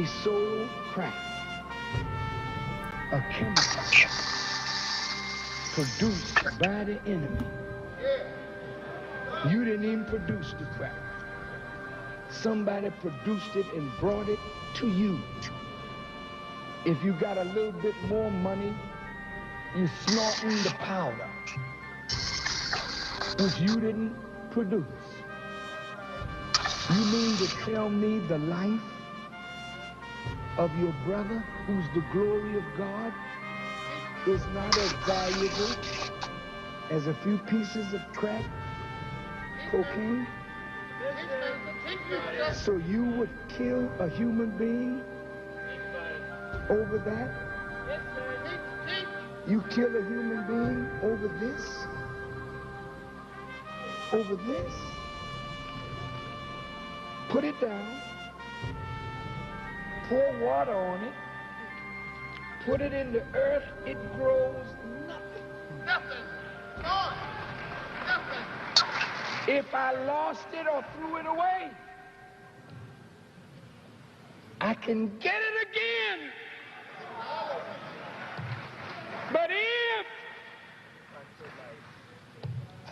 He sold crack, a chemical produced by the enemy. You didn't even produce the crack. Somebody produced it and brought it to you. If you got a little bit more money, you snorting the powder, which you didn't produce. You mean to tell me the life of your brother, who's the glory of God, is not as valuable as a few pieces of crack cocaine? So you would kill a human being over that? You kill a human being over this? Over this? Put it down. Pour water on it. Put it in the earth. It grows nothing. Nothing. Lord. Nothing. If I lost it or threw it away, I can get it again. But if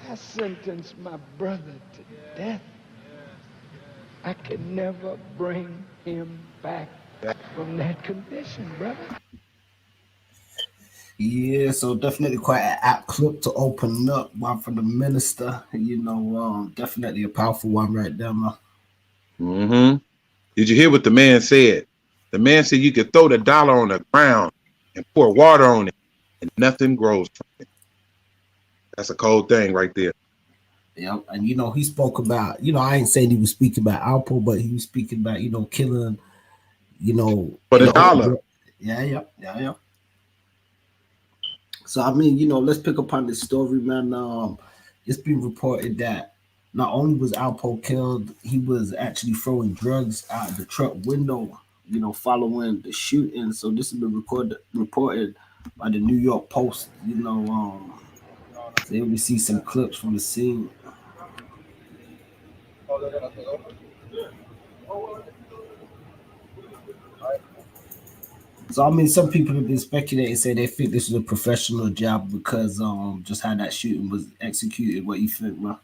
I sentence my brother to death, I can never bring him back from that condition, brother. Yeah, so definitely quite an apt clip to open up one from the minister. Definitely a powerful one right there, man. Mm-hmm. Did you hear what the man said? The man said you could throw the dollar on the ground and pour water on it and nothing grows from it. That's a cold thing right there. Yeah, and he spoke about, I ain't saying he was speaking about Alpo, but he was speaking about, killing, for the dollar. Yeah. So I mean, let's pick up on this story, man. It's been reported that not only was Alpo killed, he was actually throwing drugs out the truck window, following the shooting. So this has been reported by the New York Post. They we see some clips from the scene. So I mean, some people have been speculating, say they think this was a professional job because just how that shooting was executed. What you think, man?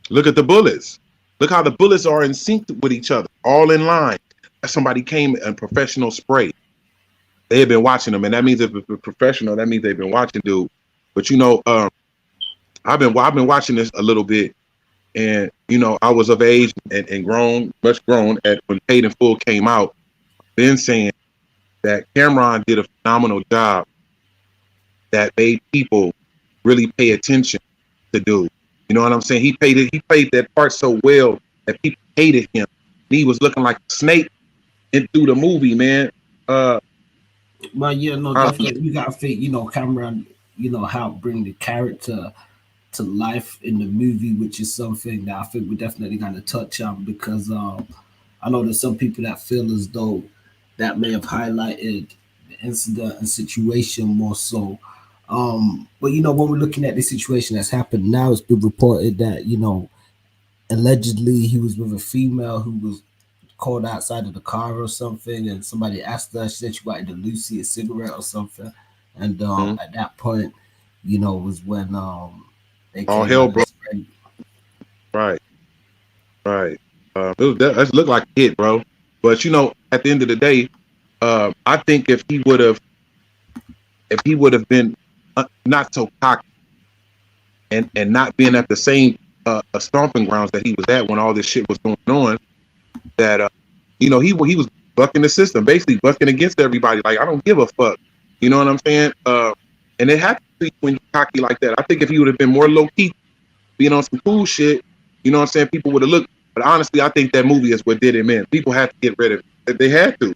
Look at the bullets. Look how the bullets are in sync with each other, all in line. Somebody came and professional spray. They have been watching them, and that means if it's a professional, that means they've been watching, dude. But I've been watching this a little bit, and I was of age and grown, much grown at when Paid in Full came out. Then saying that Cameron did a phenomenal job that made people really pay attention to dude. You know what I'm saying? He played that part so well that people hated him. He was looking like a snake through the movie, man. Well, yeah, no, definitely. You gotta think, Cameron, helped bring the character to life in the movie, which is something that I think we're definitely gonna touch on because I know there's some people that feel as though that may have highlighted the incident and situation more so. But when we're looking at the situation that's happened now, it's been reported that allegedly he was with a female who was called outside of the car or something, and somebody asked her, she said she wanted to Lucy a cigarette or something, and at that point, was when they all hell broke. Right. That looked like a hit, bro. But at the end of the day, I think if he would have been not so cocky and not being at the same stomping grounds that he was at when all this shit was going on, that he was bucking the system, basically bucking against everybody. Like, I don't give a fuck. You know what I'm saying? And it happens when you're cocky like that. I think if he would have been more low key, being on some cool shit, you know what I'm saying, people would have looked. But honestly, I think that movie is what did him in. People had to get rid of it. They had to.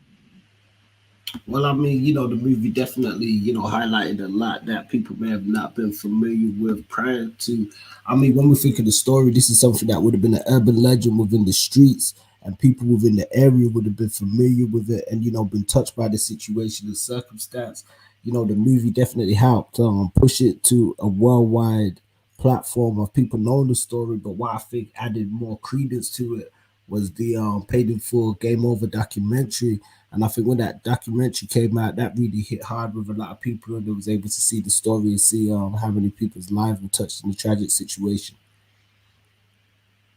Well, I mean, the movie definitely, highlighted a lot that people may have not been familiar with prior to. I mean, when we think of the story, this is something that would have been an urban legend within the streets, and people within the area would have been familiar with it and, been touched by the situation and circumstance. The movie definitely helped push it to a worldwide platform of people knowing the story. But what I think added more credence to it was the Paid in Full Game Over documentary. And I think when that documentary came out, that really hit hard with a lot of people, and they was able to see the story and see how many people's lives were touched in the tragic situation.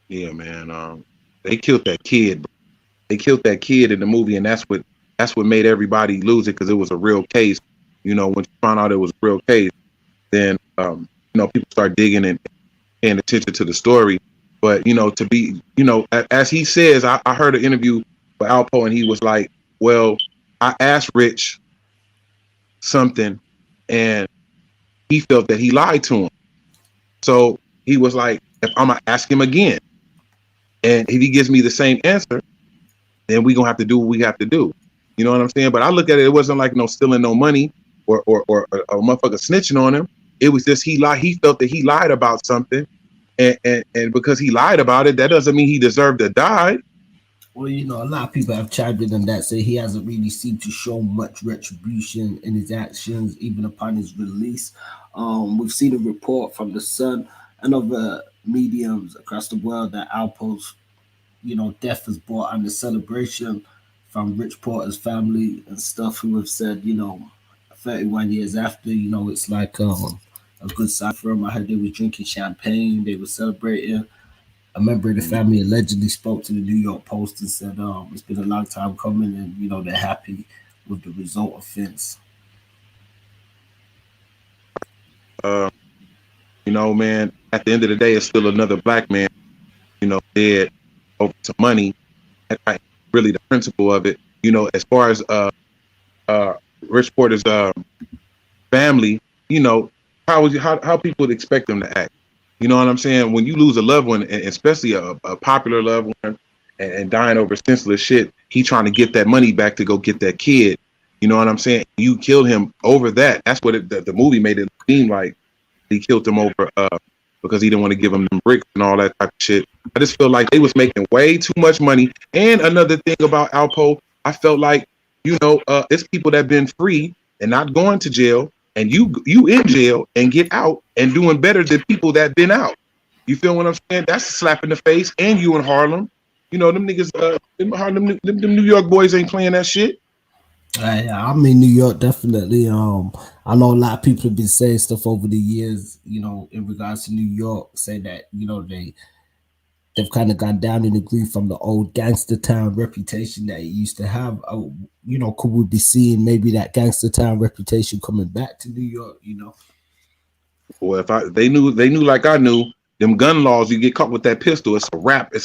Yeah, man. They killed that kid. Bro. They killed that kid in the movie, and that's what made everybody lose it, because it was a real case. You know, when you found out it was a real case, then people start digging and paying attention to the story. But to be, as he says, I heard an interview with Alpo, and he was like, "Well, I asked Rich something, and he felt that he lied to him. So he was like, if I'm gonna ask him again, and if he gives me the same answer, then we gonna have to do what we have to do." You know what I'm saying? But I look at it, it wasn't like no stealing no money or a motherfucker snitching on him. It was just he lied. He felt that he lied about something, and because he lied about it, that doesn't mean he deserved to die. Well, a lot of people have chimed in on that, say he hasn't really seemed to show much retribution in his actions, even upon his release. We've seen a report from the Sun and other mediums across the world that Alpo's, death is brought on the celebration from Rich Porter's family and stuff, who have said, 31 years after, it's like a good sign for him. I heard they were drinking champagne, they were celebrating. A member of the family allegedly spoke to the New York Post and said it's been a long time coming, and they're happy with the result of things. Man, at the end of the day, it's still another black man, dead over some money. That's really the principle of it. As far as Rich Porter's family, how people would expect them to act. You know what I'm saying? When you lose a loved one, and especially a popular loved one, and dying over senseless shit, he trying to get that money back to go get that kid. You know what I'm saying? You killed him over that. That's what the movie made it seem like. He killed him over because he didn't want to give him them bricks and all that type of shit. I just feel like they was making way too much money. And another thing about Alpo, I felt like, it's people that been free and not going to jail, and you in jail and get out and doing better than people that been out. You feel what I'm saying? That's a slap in the face. And you in Harlem, them niggas, them New York boys ain't playing that shit. I'm in New York, definitely. I know a lot of people have been saying stuff over the years, in regards to New York, saying that, they've kind of gone down in the grief from the old gangster town reputation that it used to have. Could we be seeing maybe that gangster town reputation coming back to New York? Well, if they knew like I knew, them gun laws, you get caught with that pistol, it's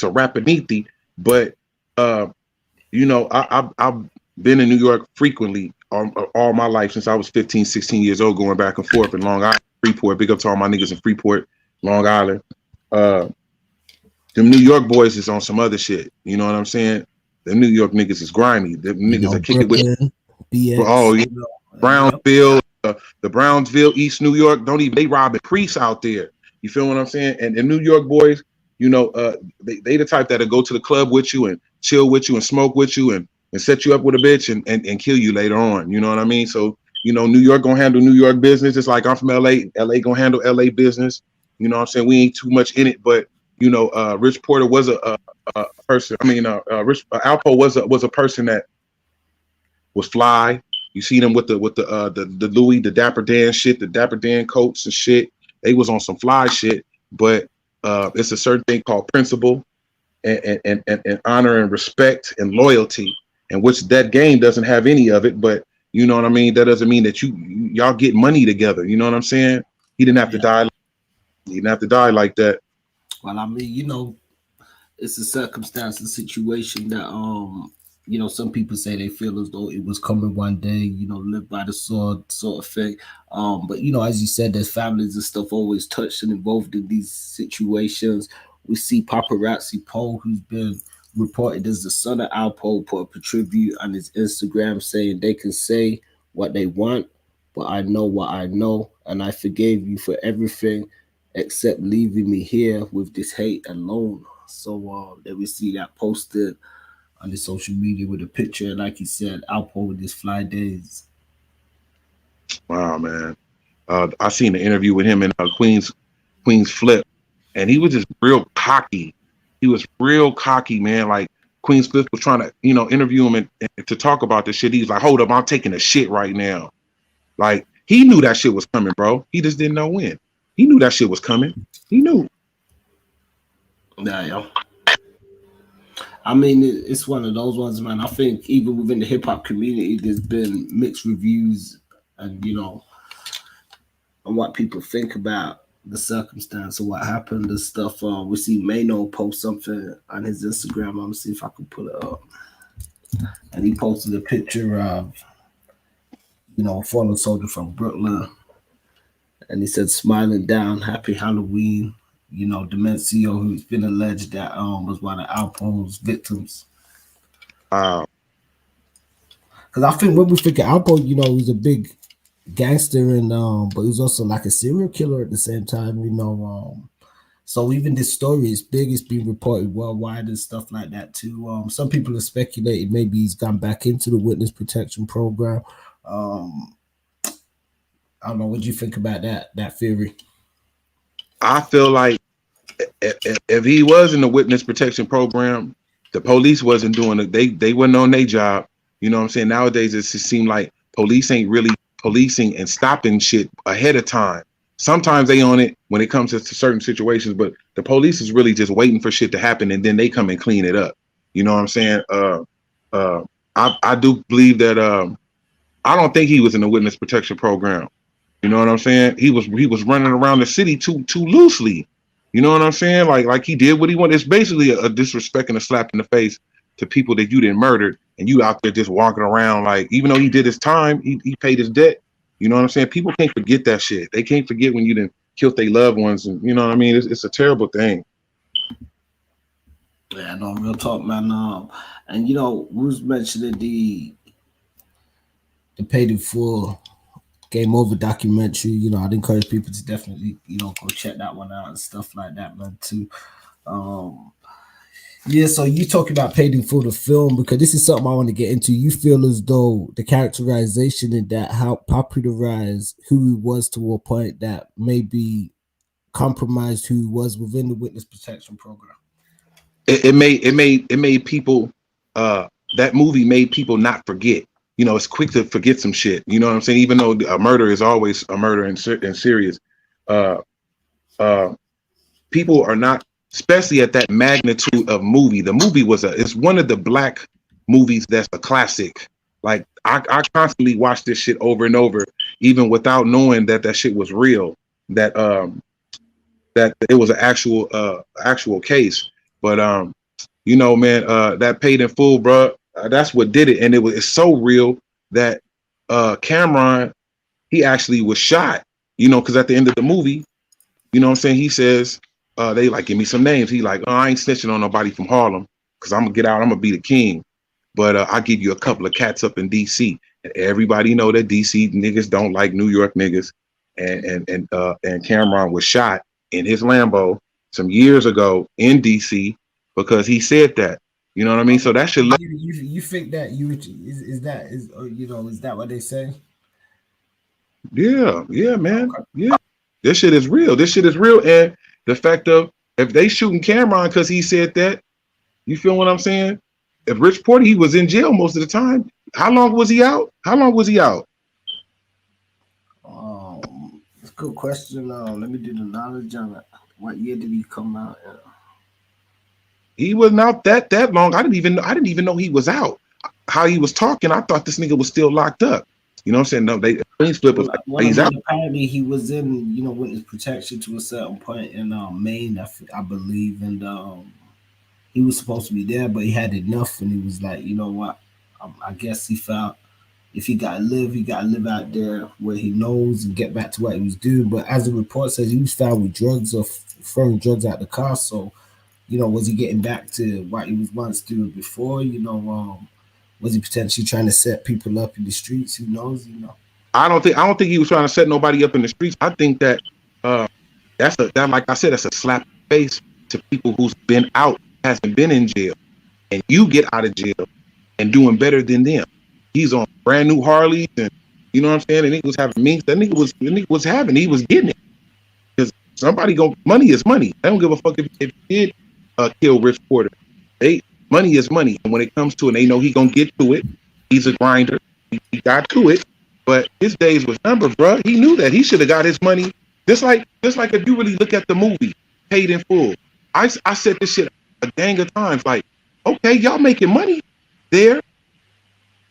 a rapidity. But I've been in New York frequently all my life since I was 15, 16 years old, going back and forth in Long Island, Freeport. Big up to all my niggas in Freeport, Long Island. Them New York boys is on some other shit. You know what I'm saying? Them New York niggas is grimy. Them niggas are kicking with Brownsville, the Brownsville, East New York. They robbing priests out there. You feel what I'm saying? And the New York boys, they the type that'll go to the club with you and chill with you and smoke with you and set you up with a bitch and kill you later on. You know what I mean? So, New York gonna handle New York business. It's like I'm from LA. LA gonna handle LA business. You know what I'm saying? We ain't too much in it, but Rich Porter was a person. I mean, Alpo was a person that was fly. You see them with the Louis, the Dapper Dan shit, the Dapper Dan coats and shit. They was on some fly shit, but it's a certain thing called principle and honor and respect and loyalty, and which that game doesn't have any of it. But you know what I mean? That doesn't mean that y'all get money together. You know what I'm saying? He didn't have to die. He didn't have to die like that. Well, I mean, it's a circumstance and situation that some people say they feel as though it was coming one day, live by the sword sort of thing. But as you said, there's families and stuff always touched and involved in these situations. We see Popperazzi Poe, who's been reported as the son of Alpo, put up a tribute on his Instagram saying they can say what they want, but I know what I know, and I forgave you for everything except leaving me here with this hate alone. So then we see that posted on the social media with a picture, like you said, Alpo with his fly days. Wow, man. I seen an interview with him in Queen's Flip, and he was just real cocky. He was real cocky, man. Like Queen Spliff was trying to, interview him and to talk about this shit. He was like, hold up, I'm taking a shit right now. Like, he knew that shit was coming, bro. He just didn't know when. He knew that shit was coming. He knew. Yeah, yo. I mean, it's one of those ones, man. I think even within the hip hop community, there's been mixed reviews and, on what people think about the circumstance of what happened and stuff. We see Mano post something on his Instagram. I'm gonna see if I can pull it up. And he posted a picture of, a fallen soldier from Brooklyn. And he said, smiling down, happy Halloween. Demencio, who's been alleged that was one of Alpo's victims. Wow. Because I think when we think of Alpo, he was a big gangster and but he was also like a serial killer at the same time, so even this story is big. It's being reported worldwide and stuff like that too. Some people are speculating maybe he's gone back into the witness protection program. I don't know, what do you think about that theory? I feel like if he was in the witness protection program, the police wasn't doing it. They wasn't on their job. You know what I'm saying? Nowadays it just seems like police ain't really policing and stopping shit ahead of time. Sometimes they on it when it comes to certain situations, but the police is really just waiting for shit to happen and then they come and clean it up. You know what I'm saying? I do believe that I don't think he was in the witness protection program. You know what I'm saying? He was running around the city too loosely. You know what I'm saying? Like he did what he wanted. It's basically a disrespect and a slap in the face to people that you didn't murder, and you out there just walking around like, even though he did his time, he paid his debt. You know what I'm saying? People can't forget that shit. They can't forget when you didn't kill their loved ones, and you know what I mean? It's a terrible thing. Yeah, no, real talk, man. And we was mentioning the Paid in Full Game Over documentary. I'd encourage people to definitely, go check that one out and stuff like that, man, too. Yeah, so you talk about Paid in Full, the film, because this is something I want to get into. You feel as though the characterization in that helped popularize who he was to a point that maybe compromised who he was within the witness protection program. It made people, that movie made people not forget. It's quick to forget some shit. You know what I'm saying? Even though a murder is always a murder and serious, people are not, especially at that magnitude of movie. The movie it's one of the black movies that's a classic. Like I constantly watch this shit over and over, even without knowing that shit was real, that it was an actual case. But man, that Paid in Full, bro, that's what did it. And it's so real that Cameron, he actually was shot, because at the end of the movie, you know what I'm saying, he says, they like, give me some names. He like, I ain't snitching on nobody from Harlem because I'm gonna get out, I'm gonna be the king. But I'll give you a couple of cats up in DC. And everybody know that DC niggas don't like New York niggas. And Cameron was shot in his Lambo some years ago in DC because he said that. You know what I mean? So that should you think that is that what they say? Yeah, man. Okay. Yeah. This shit is real. And the fact of if they shooting Cameron because he said that, you feel what I'm saying? If Rich Porter, he was in jail most of the time. How long was he out? It's a good question. Let me do the knowledge on it. What year did he come out? He wasn't out that long. I didn't even know he was out. How he was talking, I thought this nigga was still locked up. You know what I'm saying? No, Queen Spliff was like, he's out. Apparently, he was in, witness protection to a certain point in Maine, I believe, and he was supposed to be there, but he had enough, and he was like, you know what? I guess he felt if he got to live out there where he knows and get back to what he was doing. But as the report says, he was found with drugs or throwing drugs out the car. So, was he getting back to what he was once doing before? Was he potentially trying to set people up in the streets? Who knows? I don't think he was trying to set nobody up in the streets. I think that like I said, that's a slap in the face to people who's been out, hasn't been in jail, and you get out of jail and doing better than them. He's on brand new Harleys, and you know what I'm saying. And he was having minks. He was getting it because somebody money is money. They don't give a fuck if he did kill Rich Porter. Money is money, and when it comes to it, they know he gonna get to it. He's a grinder. He got to it, but his days was numbered, bro. He knew that. He should have got his money. Just like if you really look at the movie, Paid in Full. I said this shit a gang of times. Like, okay, y'all making money there,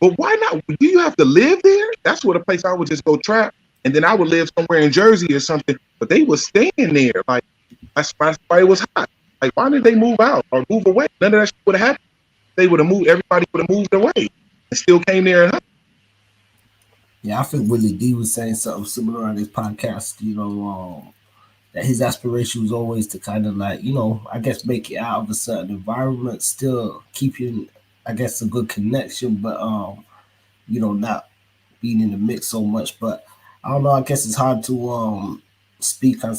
but why not? Do you have to live there? That's what a place I would just go trap, and then I would live somewhere in Jersey or something. But they was staying there. Like, that's why it was hot. Like, why did they move out or move away? None of that shit would have happened. They would have moved. Everybody would have moved away and still came there and. Yeah, I think Willie D was saying something similar on his podcast, that his aspiration was always to kind of like, I guess make it out of a certain environment, still keeping, I guess, a good connection, but, not being in the mix so much. But I don't know, I guess it's hard to speak on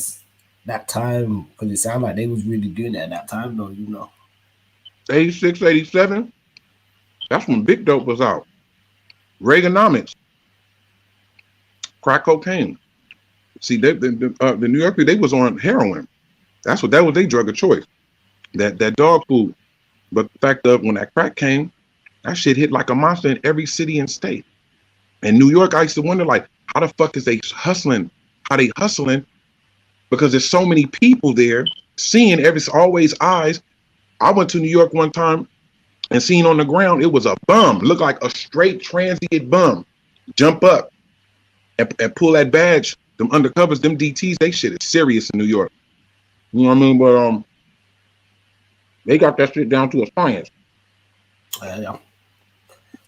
that time because it sounded like they was really doing it at that time, though, 86, 87, that's when Big Dope was out. Reaganomics. Crack cocaine. See, the New Yorker, they was on heroin. That was their drug of choice. That dog food. But the fact of when that crack came, that shit hit like a monster in every city and state. In New York, I used to wonder, like, how the fuck is they hustling? How they hustling? Because there's so many people there seeing always eyes. I went to New York one time and seen on the ground, it was a bum. Looked like a straight transient bum. Jump up. And pull that badge, them undercovers, them DTs, they shit is serious in New York. You know what I mean? But they got that shit down to a science. Yeah.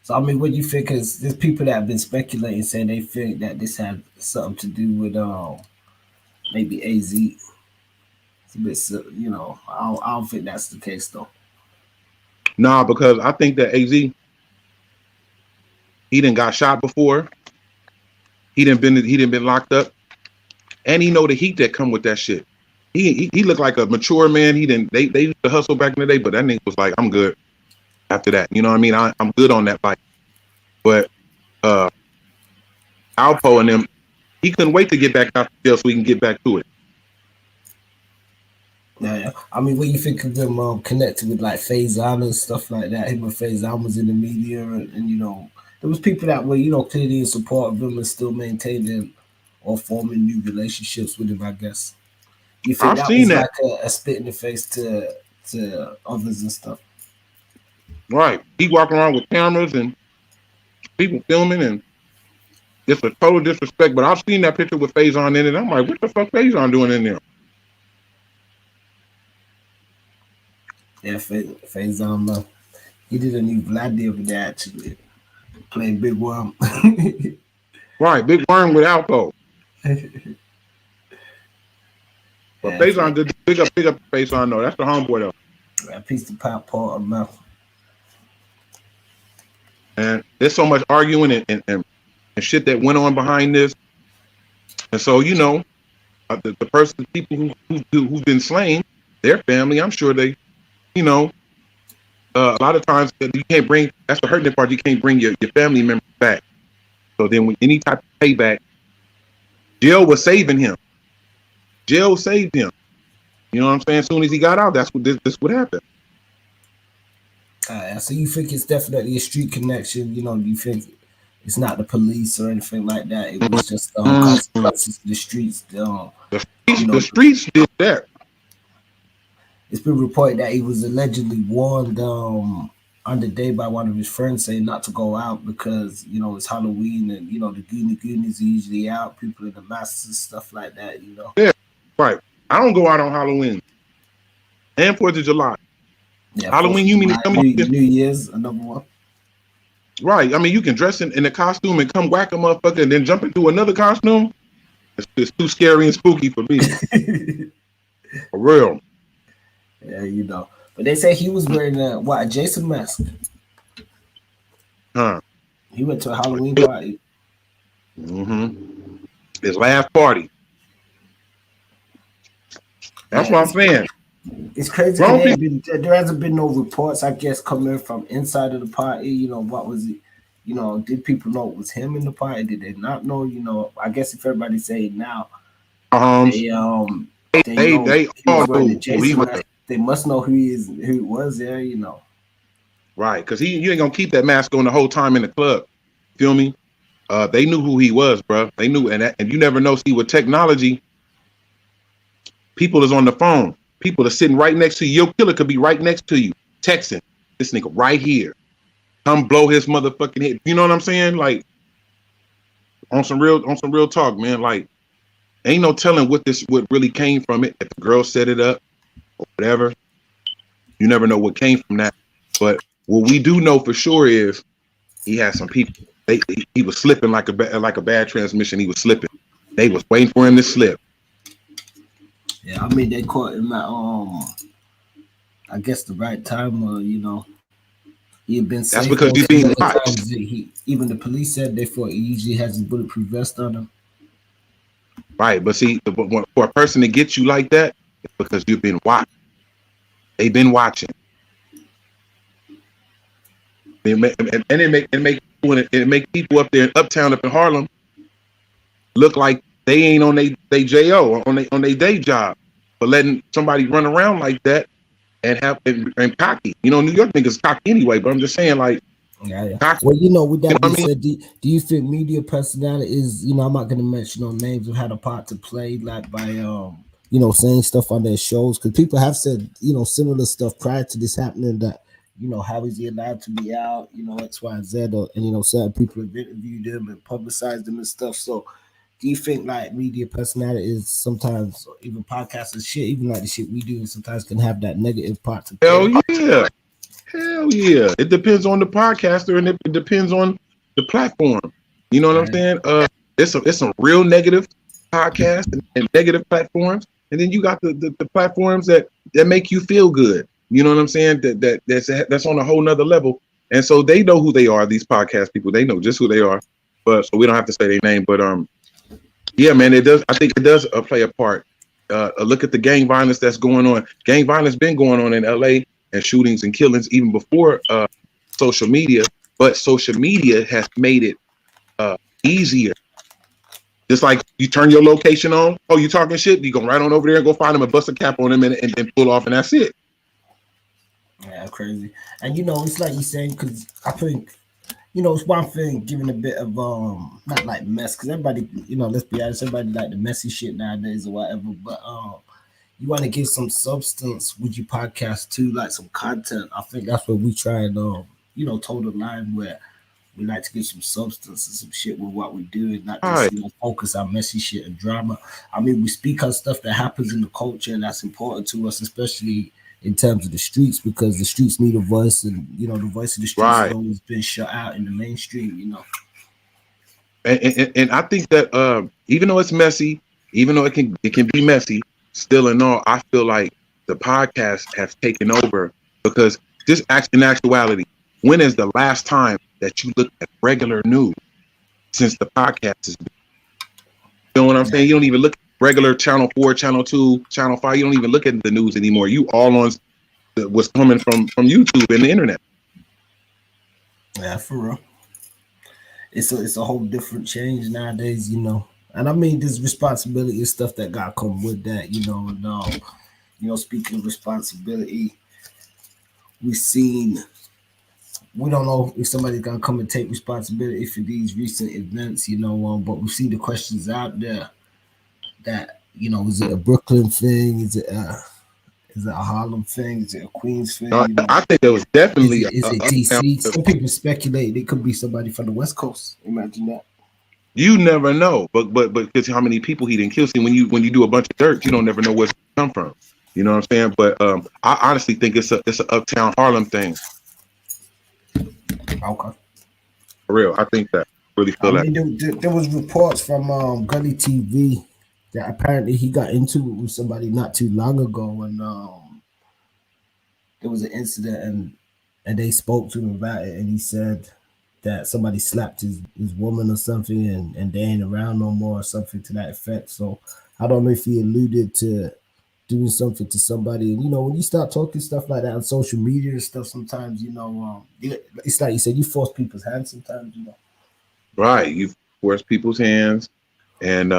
So I mean, what do you think? Is there's people that have been speculating, saying they think that this had something to do with maybe AZ. It's a bit, I don't think that's the case though. Nah, because I think that AZ, he done got shot before. He didn't been locked up, and he know the heat that come with that shit. He looked like a mature man. They used to hustle back in the day, but that nigga was like, I'm good after that. You know what I mean? I'm good on that bike. But Alpo and them, he couldn't wait to get back out the jail so we can get back to it. Yeah. I mean, what you think of them connected with like Faison and stuff like that? Him and Faison was in the media, and there was people that were, clearly in support of him and still maintaining or forming new relationships with him, I guess. You think I've that seen was that. like a spit in the face to others and stuff? Right. He walking around with cameras and people filming, and it's a total disrespect. But I've seen that picture with Faison in it. And I'm like, what the fuck Faison doing in there? Yeah, Faison, he did a new Vlad the other day, actually. Playing Big Worm. Right, Big Worm with Alpo. But Faison did big up Faison though. That's the homeboy though. That piece of pop part of mouth. And there's so much arguing and shit that went on behind this. And so the people who've been slain, their family, I'm sure they, a lot of times you can't bring. That's the hurting part. You can't bring your family members back. So then, with any type of payback, jail was saving him. Jail saved him. You know what I'm saying? As soon as he got out, that's what this would happen. So you think it's definitely a street connection? You think it's not the police or anything like that? It was just consequences to the streets. The streets did that. It's been reported that he was allegedly warned on the day by one of his friends saying not to go out because, it's Halloween and, the Goonies are usually out, people in the masks and stuff like that, Yeah, right. I don't go out on Halloween and 4th of July. Yeah, Halloween, you mean to come New Year's, another one. Right. I mean, you can dress in a costume and come whack a motherfucker and then jump into another costume. It's too scary and spooky for me. For real. Yeah, But they say he was wearing a Jason mask. Huh. He went to a Halloween party. Mm-hmm. His last party. That's what I'm saying. It's crazy. There hasn't been no reports, I guess, coming from inside of the party. What was it? Did people know it was him in the party? Did they not know? I guess if everybody say it now, they all know the Jason mask. They must know who it was there, Right, because you ain't gonna keep that mask on the whole time in the club. Feel me? They knew who he was, bro. They knew, and you never know. See, with technology, people is on the phone. People are sitting right next to you. Your killer could be right next to you, texting this nigga right here. Come blow his motherfucking head. You know what I'm saying? Like on some real talk, man. Like ain't no telling what really came from it. If the girl set it up or whatever, you never know what came from that. But what we do know for sure is he had some people. He was slipping like a bad transmission. He was slipping. They was waiting for him to slip. Yeah, I mean they caught him at I guess the right time. You know, he had been safe. That's because he's being watched. Even the police said they thought he usually has his bulletproof vest on him. Right, but see, for a person to get you like that, it's because you've been watched. They've been watching. It make people up there in Uptown, up in Harlem, look like they ain't on they JO on they day job for letting somebody run around like that and cocky. You know, New York niggas cocky anyway. But I'm just saying, like, yeah. Well, you know, with that being said, do you think media personality is, you know, I'm not going to mention no names, have had a part to play, like by you know, saying stuff on their shows, because people have said, you know, similar stuff prior to this happening, that, you know, how is he allowed to be out, you know, X, Y, and Z, and, you know, certain people have interviewed him and publicized him and stuff. So do you think like media personality is sometimes, even podcasts and shit, even like the shit we do, sometimes can have that negative part to play? Hell yeah. It depends on the podcaster, and it depends on the platform. You know what I'm saying? It's some real negative podcasts and negative platforms, and then you got the platforms that make you feel good. You know what I'm saying? That's on a whole nother level. And so they know who they are, these podcast people. They know just who they are. But so we don't have to say their name. But yeah, man, it does. I think it does play a part. Look at the gang violence that's going on. Gang violence been going on in LA, and shootings and killings even before social media. But social media has made it easier. Just like you turn your location on. Oh, you talking shit? You go right on over there and go find them and bust a cap on them and pull off, and that's it. Yeah, crazy. And you know, it's like you're saying, because I think, you know, it's one thing giving a bit of not like mess, because everybody, you know, let's be honest, everybody like the messy shit nowadays or whatever, but you want to give some substance with your podcast too, like some content. I think that's what we try and you know, toe the line where we like to give some substance and some shit with what we do, and not just, you know, focus on messy shit and drama. I mean, we speak on stuff that happens in the culture, and that's important to us, especially in terms of the streets, because the streets need a voice, and, you know, the voice of the streets has always been shut out in the mainstream, you know. And I think that even though it's messy, even though it can be messy, still in all, I feel like the podcast has taken over, because this in actuality, when is the last time that you looked at regular news since the podcast has been? You know what I'm saying? You don't even look at regular Channel 4, Channel 2, Channel 5. You don't even look at the news anymore. You all on what's coming from YouTube and the internet. Yeah, for real. It's a whole different change nowadays, you know. And I mean, there's responsibility and stuff that got to come with that, you know. And you know, speaking of responsibility, we don't know if somebody's gonna come and take responsibility for these recent events, you know. But we see the questions out there that, you know, is it a Brooklyn thing? Is it a Harlem thing? Is it a Queens thing? You know? I think it was definitely is it DC? Some people speculate it could be somebody from the West Coast. Imagine that. You never know, but because how many people he didn't kill. See, when you do a bunch of dirt, you don't never know where it's come from. You know what I'm saying? But I honestly think it's an Uptown Harlem thing. Okay. For real, I think that. Really feel that. There was reports from Gully TV that apparently he got into it with somebody not too long ago, and there was an incident, and they spoke to him about it, and he said that somebody slapped his woman or something, and they ain't around no more or something to that effect. So I don't know if he alluded to doing something to somebody. And, you know, when you start talking stuff like that on social media and stuff, sometimes, you know, it's like you said, you force people's hands sometimes, you know. Right. You force people's hands, and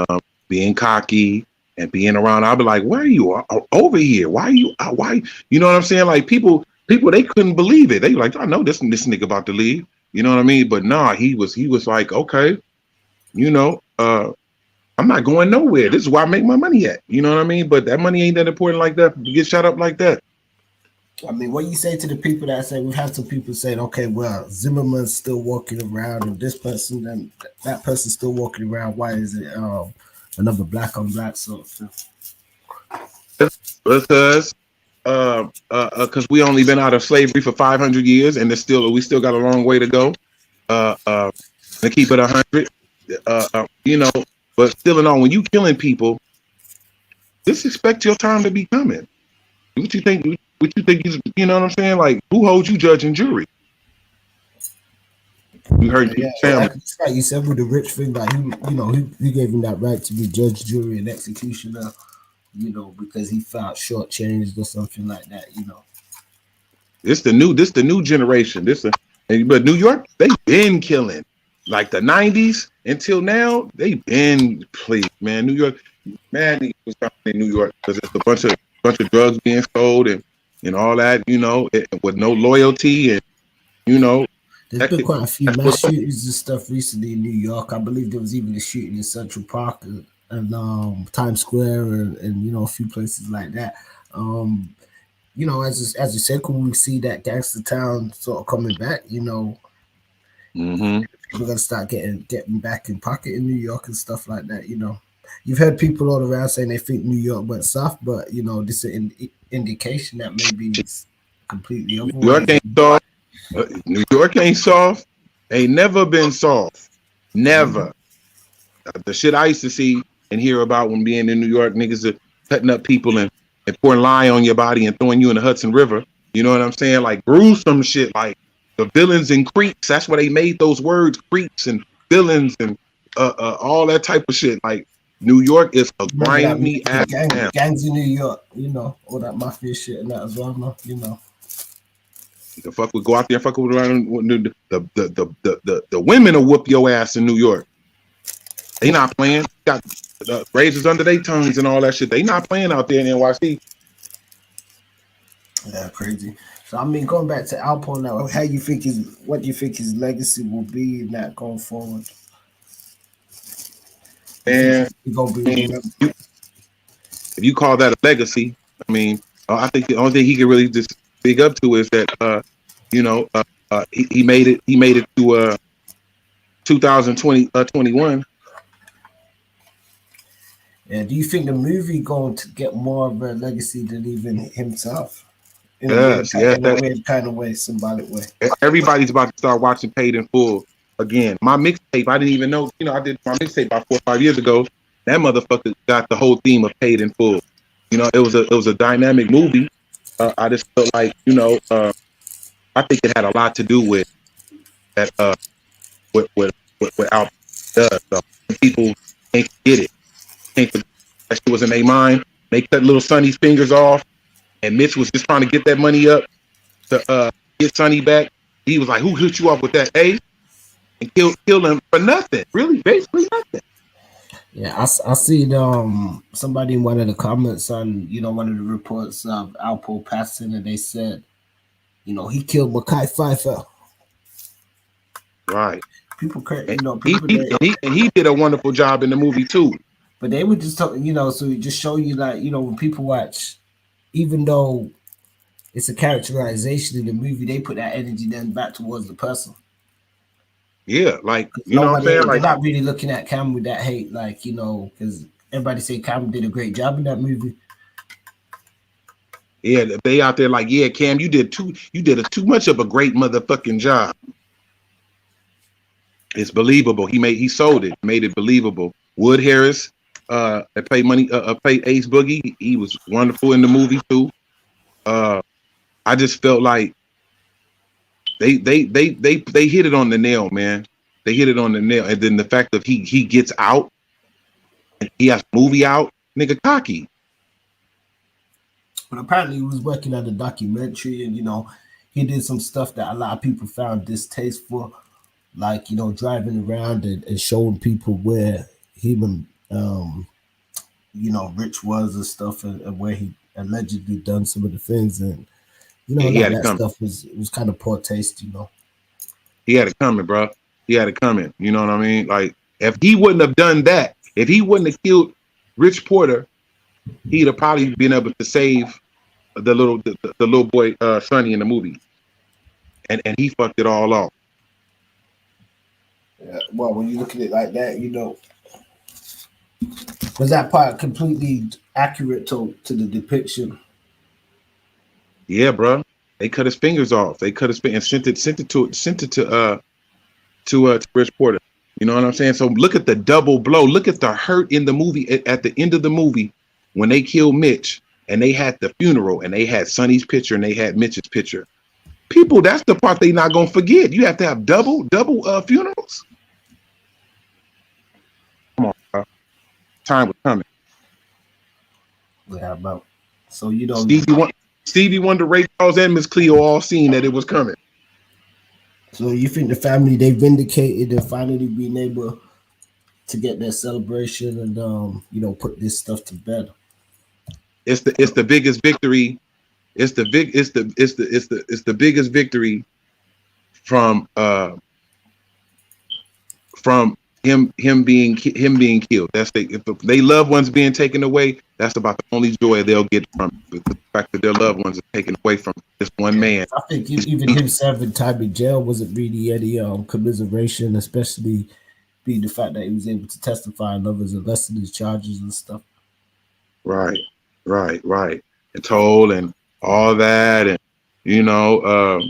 being cocky and being around. I'll be like, why are you over here? Why are you, why? You know what I'm saying? Like, people people they couldn't believe it. They were like, I know this nigga about to leave. You know what I mean? But nah, he was like, okay, you know, I'm not going nowhere. This is where I make my money at. You know what I mean? But that money ain't that important like that. You get shot up like that. I mean, what you say to the people that say, we've had some people saying, okay, well, Zimmerman's still walking around, and this person and that person's still walking around. Why is it another black on black sort of thing? Because we only been out of slavery for 500 years, and we still got a long way to go. To keep it 100, you know. But still and all, when you killing people, just expect your time to be coming. What you think? What you think is? You know what I'm saying? Like, who holds you judge and jury? You heard yeah, family. Like you said with the rich thing, like he gave him that right to be judge, jury, and executioner. You know, because he felt shortchanged or something like that. You know, This the new generation. But New York, they been killing. Like the 90s until now, they been please, man. New York, man, was in New York because it's a bunch of drugs being sold and all that, you know, with no loyalty and you know. There's been quite a few mass shootings and stuff recently in New York. I believe there was even a shooting in Central Park and Times Square and you know a few places like that. You know, as you said, when we see that gangster town sort of coming back, you know, we're gonna start getting back in pocket in New York and stuff like that. You know, you've heard people all around saying they think New York went soft, but you know, this is an indication that maybe it's completely otherwise. New York ain't soft. New York ain't soft. Ain't never been soft. Never. The shit I used to see and hear about when being in New York, niggas are cutting up people and pouring lye on your body and throwing you in the Hudson River. You know what I'm saying? Like gruesome shit, like the villains and creeps. That's where they made those words, creeps and villains and all that type of shit. Like New York is a grimy ass town. Gangs in New York, you know, all that mafia shit and that as well, no, you know. The fuck would go out there and fuck around. The women will whoop your ass in New York. They not playing. Got razors under their tongues and all that shit. They not playing out there in NYC. Yeah, crazy. So I mean, going back to Alpo now, what do you think his legacy will be in that going forward? And if you call that a legacy, I mean, I think the only thing he can really just big up to is that you know, he made it to 2021. Yeah, do you think the movie going to get more of a legacy than even himself? In Yes, a weird kind of way, symbolic way. Everybody's about to start watching Paid in Full again. My mixtape, I didn't even know, you know, I did my mixtape about 4 or 5 years ago. That motherfucker got the whole theme of Paid in Full. You know, it was a dynamic movie. I just felt like, you know, I think it had a lot to do with that what Alpo does. So people can't get it. That shit was in their mind. They cut little Sonny's fingers off, and Mitch was just trying to get that money up to get Sonny back. He was like, "Who hit you up with that, A?" And kill him for nothing. Really, basically nothing. Yeah, I seen somebody in one of the comments on, you know, one of the reports of Alpo passing, and they said, you know, he killed Mekhi Phifer. Right. People, you know, he did a wonderful job in the movie too. But they would just talk, you know, so it just show you that, you know, when people watch, even though it's a characterization in the movie, they put that energy then back towards the person. Yeah, like, you know what I'm saying? They're not really looking at Cam with that hate, like, you know, because everybody say Cam did a great job in that movie. Yeah, they out there like, yeah, Cam, you did too much of a great motherfucking job. It's believable. He sold it, made it believable. Wood Harris, played Ace Boogie. He was wonderful in the movie too. I just felt like they hit it on the nail, man. They hit it on the nail. And then the fact that he gets out and he has a movie out, nigga cocky. But apparently he was working on a documentary, and you know, he did some stuff that a lot of people found distasteful, like, you know, driving around and showing people where him and you know, Rich was and stuff, and where he allegedly done some of the things. And You know, Yeah, he like had it that coming. stuff was kind of poor taste. You know. He had it coming, bro. He had it coming. You know what I mean? Like, if he wouldn't have done that, if he wouldn't have killed Rich Porter, he'd have probably been able to save the little boy Sonny in the movie. And he fucked it all off. Yeah, well, when you look at it like that, you know, was that part completely accurate to the depiction? Yeah, bro. They cut his fingers off. They cut his fingers and sent it to Rich Porter. You know what I'm saying? So look at the double blow. Look at the hurt in the movie at the end of the movie when they killed Mitch and they had the funeral and they had Sonny's picture and they had Mitch's picture. People, that's the part they not gonna forget. You have to have double funerals. Come on, bro. Time was coming. Yeah, about so you know. Stevie Wonder, Ray Charles, and Miss Cleo all seen that it was coming. So you think the family they vindicated and finally being able to get their celebration and you know, put this stuff to bed? It's the biggest victory. It's the biggest victory from him being killed. That's if they loved ones being taken away. That's about the only joy they'll get from it. The fact that their loved ones are taken away from this one man. I think even him serving time in jail wasn't really any commiseration, especially being the fact that he was able to testify on others and lessen his charges and stuff. Right. And told and all that, and you know,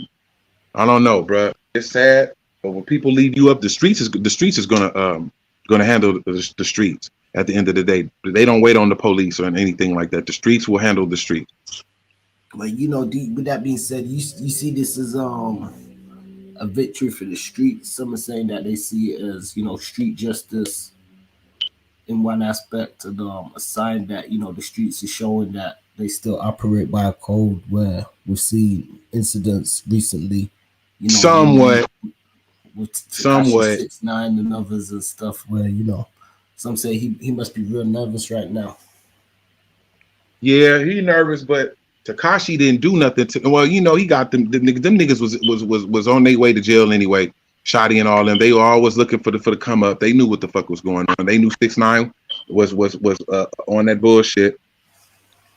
I don't know, bro. It's sad, but when people leave you up, the streets is gonna handle the streets. At the end of the day, they don't wait on the police or anything like that. The streets will handle the streets. Like, you know, with that being said, you see this as a victory for the streets. Some are saying that they see it as, you know, street justice in one aspect, and a sign that, you know, the streets are showing that they still operate by a code where we've seen incidents recently, you know, Somewhat. with 6ix9ine and others and stuff, where, you know, some say he must be real nervous right now. Yeah, he nervous, but Tekashi didn't do nothing to. Well, you know, he got them niggas was on their way to jail anyway. Shotty and all them, they were always looking for the come up. They knew what the fuck was going on. They knew 6ix9ine was on that bullshit.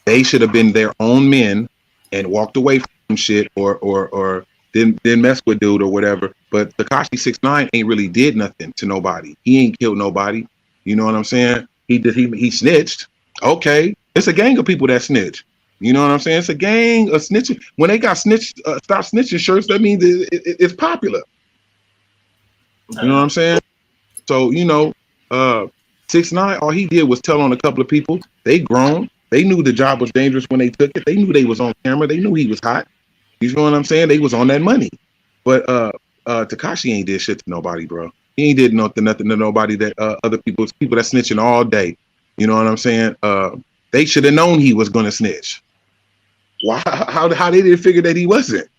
They should have been their own men and walked away from shit or didn't mess with dude or whatever. But Tekashi 6ix9ine ain't really did nothing to nobody. He ain't killed nobody. You know what I'm saying? He snitched. Okay, it's a gang of people that snitch. You know what I'm saying? It's a gang of snitching. When they got stop snitching shirts, that means it's popular. You know what I'm saying? So, you know, 6ix9ine, all he did was tell on a couple of people. They grown. They knew the job was dangerous when they took it. They knew they was on camera. They knew he was hot. You know what I'm saying? They was on that money. But Tekashi ain't did shit to nobody, bro. He ain't did nothing to nobody that other people that snitching all day. You know what I'm saying? They should have known he was gonna snitch. Why? How they didn't figure that he wasn't?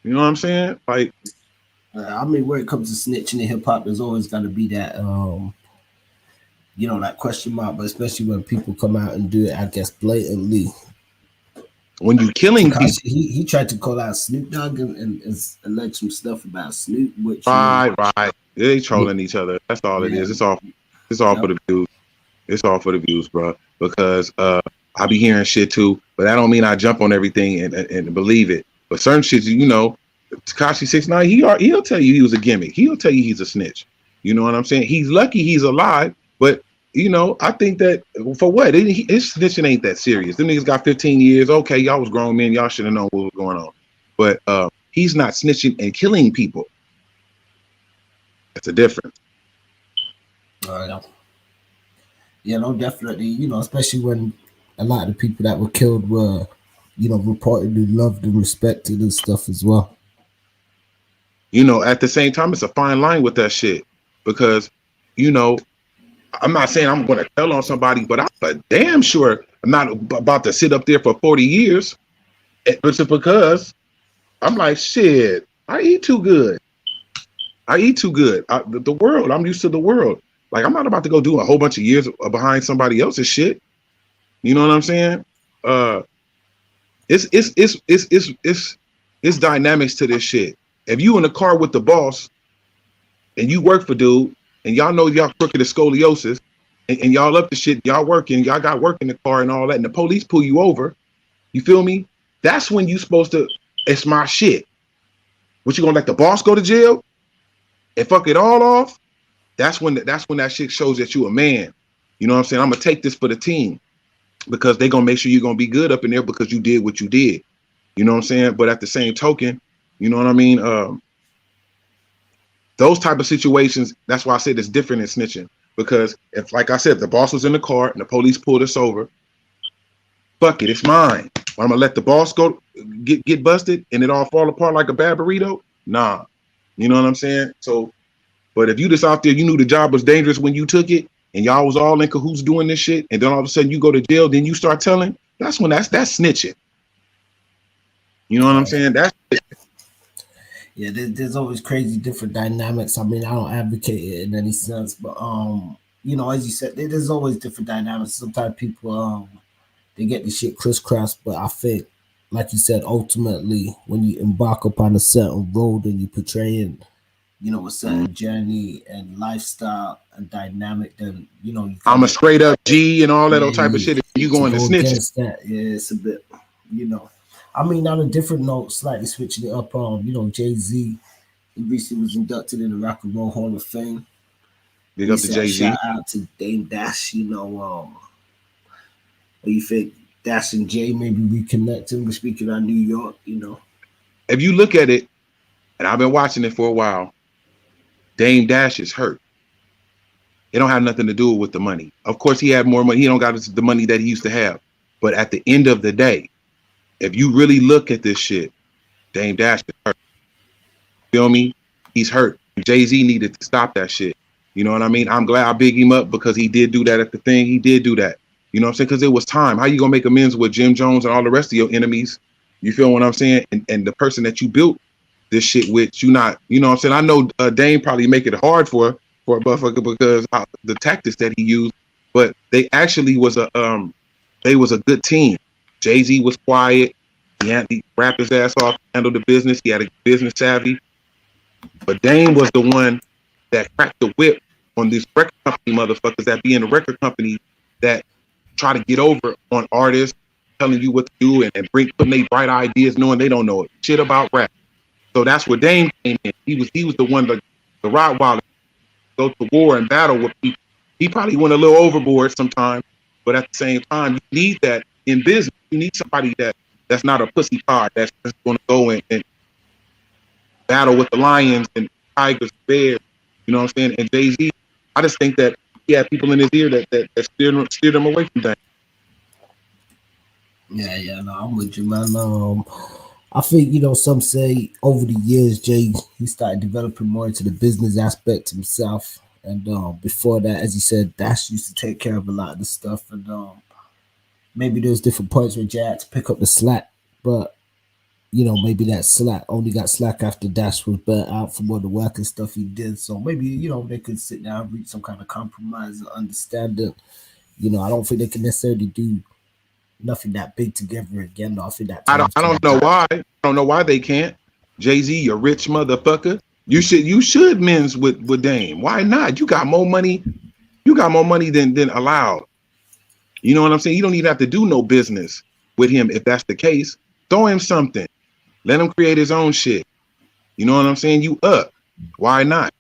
You know what I'm saying? Like, I mean, where it comes to snitching in hip hop, there's always got to be that, you know, that question mark. But especially when people come out and do it, I guess blatantly. When you killing people, he tried to call out Snoop Dogg and allege some stuff about Snoop, which right. They trolling each other. That's all it is. It's all for the views. It's all for the views, bro. Because I be hearing shit too, but that don't mean I jump on everything and believe it. But certain shit, you know, Tekashi 6ix9ine, he'll tell you he was a gimmick. He'll tell you he's a snitch. You know what I'm saying? He's lucky he's alive, but you know, I think that for what? His snitching ain't that serious. Them niggas got 15 years. Okay, y'all was grown men. Y'all should have known what was going on. But he's not snitching and killing people. That's a difference. Yeah, no, definitely. You know, especially when a lot of the people that were killed were, you know, reportedly loved and respected and stuff as well. You know, at the same time, it's a fine line with that shit because, you know, I'm not saying I'm going to tell on somebody, but I'm damn sure I'm not about to sit up there for 40 years. It's because I'm like, shit, I eat too good. The world, I'm used to the world. Like, I'm not about to go do a whole bunch of years behind somebody else's shit. You know what I'm saying? It's dynamics to this shit. If you in the car with the boss and you work for dude and y'all know y'all crooked as scoliosis and y'all up to shit, y'all working, y'all got work in the car and all that, and the police pull you over, you feel me? That's when you supposed to, it's my shit. What, you gonna let the boss go to jail and fuck it all off? That's when that shit shows that you a man. You know what I'm saying? I'm gonna take this for the team because they gonna make sure you're gonna be good up in there because you did what you did. You know what I'm saying? But at the same token, you know what I mean? Those type of situations, that's why I said it's different in snitching. Because if, like I said, the boss was in the car and the police pulled us over, fuck it, it's mine. I'm gonna let the boss go get busted and it all fall apart like a bad burrito? Nah. You know what I'm saying? So, but if you just out there, you knew the job was dangerous when you took it and y'all was all in cahoots doing this shit, and then all of a sudden you go to jail, then you start telling, that's when that's snitching. You know what I'm saying? That's it. Yeah, there's always crazy different dynamics. I mean, I don't advocate it in any sense, but you know, as you said, there's always different dynamics. Sometimes people they get the shit crisscross, but I think, like you said, ultimately, when you embark upon a certain road and you portraying, you know, a certain journey and lifestyle and dynamic, then you know I'm a straight up G and all that old type of shit. If you going to snitching, against that, yeah, it's a bit, you know. I mean, on a different note, slightly switching it up. You know, Jay-Z, he recently was inducted in the Rock and Roll Hall of Fame. Big up to Jay-Z. Shout out to Dame Dash. You know, what do you think? Dash and Jay maybe reconnecting. We're speaking on New York. You know, if you look at it, and I've been watching it for a while, Dame Dash is hurt. It don't have nothing to do with the money. Of course, he had more money. He don't got the money that he used to have. But at the end of the day, if you really look at this shit, Dame Dash is hurt. Feel me? He's hurt. Jay-Z needed to stop that shit. You know what I mean? I'm glad I big him up because he did do that at the thing. He did do that. You know what I'm saying? Because it was time. How you gonna make amends with Jim Jones and all the rest of your enemies? You feel what I'm saying? And the person that you built this shit with, you not, you know what I'm saying? I know Dame probably make it hard for a motherfucker because the tactics that he used, but they actually was they was a good team. Jay-Z was quiet. He rapped his ass off, handled the business. He had a business savvy. But Dame was the one that cracked the whip on these record company motherfuckers that be in the record company that try to get over on artists, telling you what to do and putting their bright ideas, knowing they don't know shit about rap. So that's where Dame came in. He was the one, the Rottweiler, go to war and battle with people. He probably went a little overboard sometimes, but at the same time, you need that in business. You need somebody that's not a pussy pod that's just going to go and battle with the lions and tigers, bears. You know what I'm saying? And Jay-Z, I just think that he had people in his ear that steered him away from that. Yeah, no, I'm with you, man. I think, you know, some say over the years, Jay, he started developing more into the business aspect himself. And before that, as you said, Dash used to take care of a lot of the stuff. And maybe there's different points where Jay had to pick up the slack. But, you know, maybe that slack only got slack after Dash was burnt out from all the work and stuff he did. So maybe, you know, they could sit down and reach some kind of compromise or understanding. You know, I don't think they can necessarily do nothing that big together again. Though. I think that I don't know why. I don't know why they can't. Jay-Z, you rich motherfucker. You should men's with Dame. Why not? You got more money. You got more money than allowed. You know what I'm saying? You don't even have to do no business with him if that's the case. Throw him something. Let him create his own shit. You know what I'm saying? You up. Why not?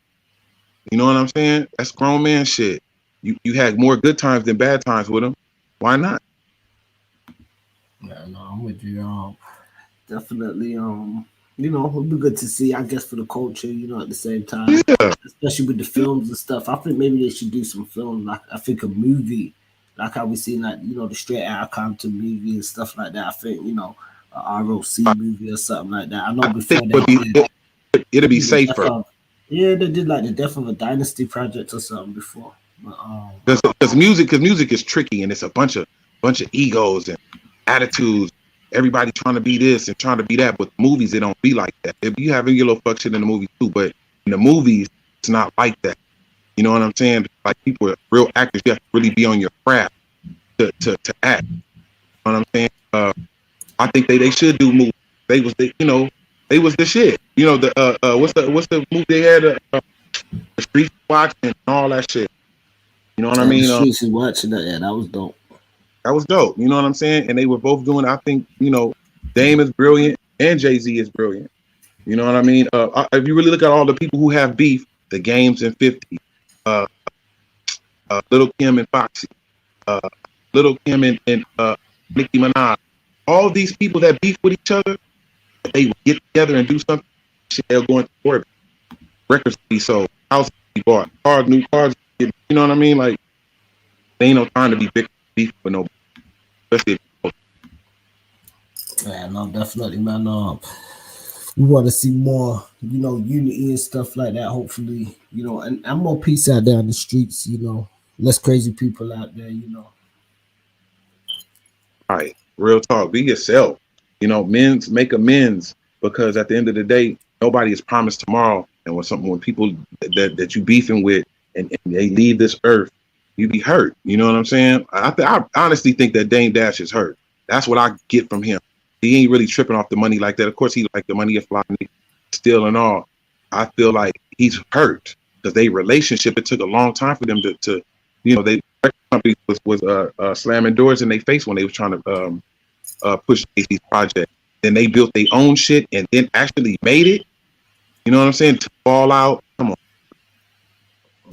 You know what I'm saying? That's grown man shit. You had more good times than bad times with him. Why not? Yeah, no, I'm with you. Definitely, you know, it would be good to see, I guess, for the culture, you know, at the same time, yeah. Especially with the films and stuff. I think maybe they should do some films, like, I think a movie, like how we seen, like, you know, the Straight Outta Compton movie and stuff like that. I think, you know, a ROC movie or something like that. I know before it'll be safer. Yeah, they did like the Death of a Dynasty project or something before. Because music is tricky and it's a bunch of egos and attitudes. Everybody trying to be this and trying to be that, but movies, it don't be like that. If you have your little fuck shit in the movie too, but in the movies, it's not like that. You know what I'm saying? Like people are real actors, you have to really be on your craft to act. You know what I'm saying? I think they should do movies. They was the, they was the shit. What's the movie they had? The Street Boxing and all that shit. You know what I The mean? streets is watching that. Yeah, that was dope. That was dope. You know what I'm saying? And they were both doing. I think Dame is brilliant and Jay-Z is brilliant. You know what I mean? If you really look at all the people who have beef, the Games and 50, Little Kim and Foxy, Little Kim and Nicki Minaj, all these people that beef with each other, they would get together and do something. Shit, they'll go into court. Records be sold, houses be bought, new cars. You know what I mean? Like, there ain't no time to be beef with nobody. Especially Yeah, no, definitely, man. We want to see more, unity and stuff like that. Hopefully, and more peace out there on the streets. Less crazy people out there. Right, real talk. Be yourself. Make amends, because at the end of the day, nobody is promised tomorrow. And when people that you beefing with and they leave this earth, you be hurt. You know what I'm saying? I honestly think that Dame Dash is hurt. That's what I get from him. He ain't really tripping off the money like that. Of course, he like the money, still and all. I feel like he's hurt because they relationship. It took a long time for them to they company was slamming doors in their face when they was trying to push these projects. Then they built their own shit and then actually made it. You know what I'm saying? To fall out. Come on.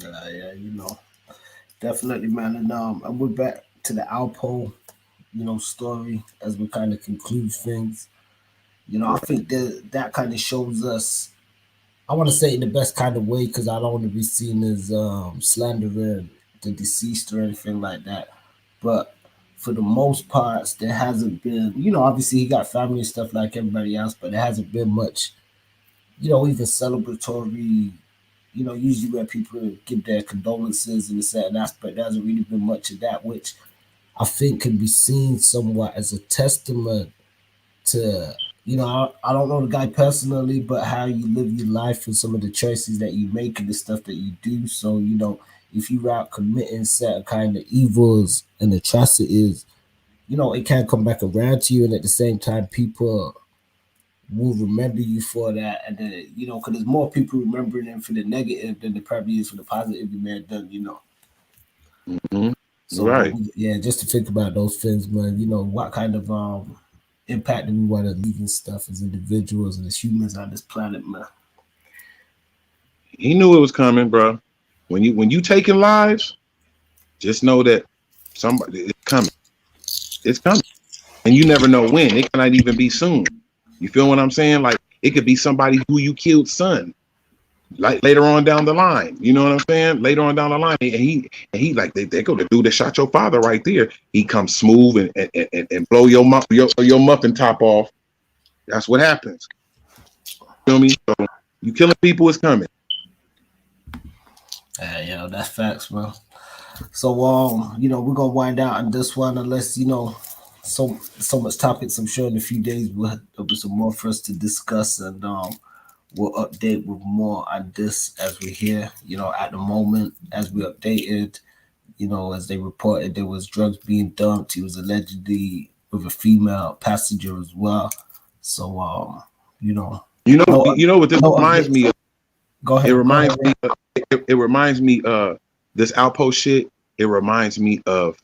Yeah, definitely, man. And we're back to the Alpo, story as we kind of conclude things. I think that kind of shows us. I want to say in the best kind of way because I don't want to be seen as slandering the deceased or anything like that. But for the most parts, there hasn't been, obviously he got family and stuff like everybody else, but there hasn't been much, even celebratory, usually where people give their condolences in a certain aspect. There hasn't really been much of that, which I think can be seen somewhat as a testament to, I don't know the guy personally, but how you live your life and some of the choices that you make and the stuff that you do. So, if you are out committing certain kind of evils and atrocities, it can come back around to you. And at the same time, people will remember you for that. And then, because there's more people remembering him for the negative than there probably is for the positive you may have done, Mm-hmm. So, Right. yeah, just to think about those things, man, what kind of impact do we want to leave and stuff as individuals and as humans on this planet, man? He knew it was coming, bro. When you taking lives, just know that somebody it's coming. It's coming, and you never know when. It cannot even be soon. You feel what I'm saying? Like it could be somebody who you killed son, like later on down the line. You know what I'm saying? Later on down the line, and he like they go the dude that shot your father right there. He comes smooth and blow your muffin top off. That's what happens. You feel me? So you killing people is coming. Yeah, that's facts, bro. So we're gonna wind out on this one unless so much topics. I'm sure in a few days there'll be some more for us to discuss and we'll update with more on this as we're here. At the moment, as we updated, as they reported, there was drugs being dumped. He was allegedly with a female passenger as well. So You know what this reminds me of? Go ahead. It reminds me of this Alpo shit. It reminds me of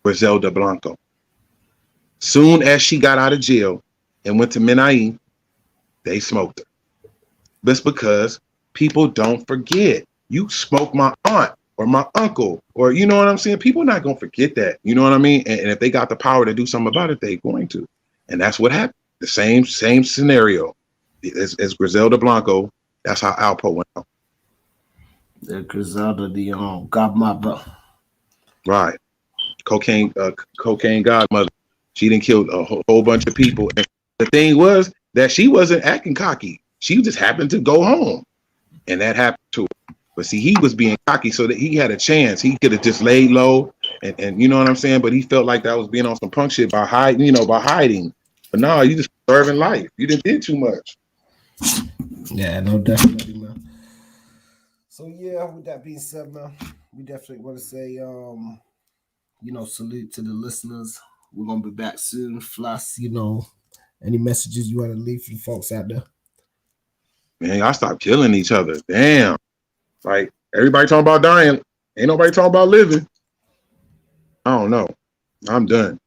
Griselda Blanco. Soon as she got out of jail and went to Menai, they smoked her. That's because people don't forget. You smoke my aunt or my uncle, or you know what I'm saying? People are not gonna forget that. You know what I mean? And if they got the power to do something about it, they're going to. And that's what happened. The same scenario as Griselda Blanco. That's how Alpo went out. The Griselda, the godmother. Right. Cocaine godmother. She didn't kill a whole bunch of people. And the thing was that she wasn't acting cocky. She just happened to go home. And that happened to her. But see, he was being cocky so that he had a chance. He could have just laid low and you know what I'm saying? But he felt like that was being on some punk shit by hiding. But no, you just serving life. You didn't did too much. Yeah, no, definitely, man. So yeah, with that being said, man, we definitely want to say salute to the listeners. We're gonna be back soon. Floss, you know, any messages you want to leave for the folks out there? Man, y'all stop killing each other. Damn. Like, everybody talking about dying. Ain't nobody talking about living. I don't know. I'm done.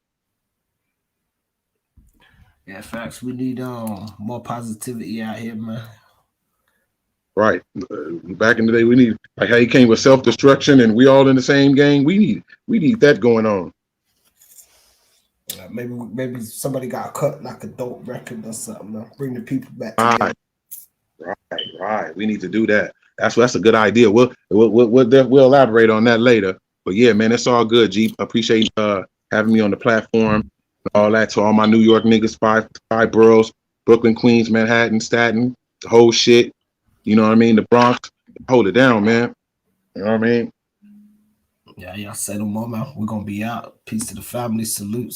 Yeah, facts. We need more positivity out here, man. Right. Back in the day, we need, like how he came with self-destruction and we all in the same gang. We need that going on. Maybe somebody got cut like a dope record or something. Bring the people back together. Right. We need to do that. That's a good idea. We'll elaborate on that later. But yeah, man, it's all good. G, appreciate having me on the platform. All that to all my New York niggas, five boroughs, Brooklyn, Queens, Manhattan, Staten, the whole shit. You know what I mean? The Bronx, hold it down, man. You know what I mean? Yeah, y'all say no more, man. We're gonna be out. Peace to the family. Salute.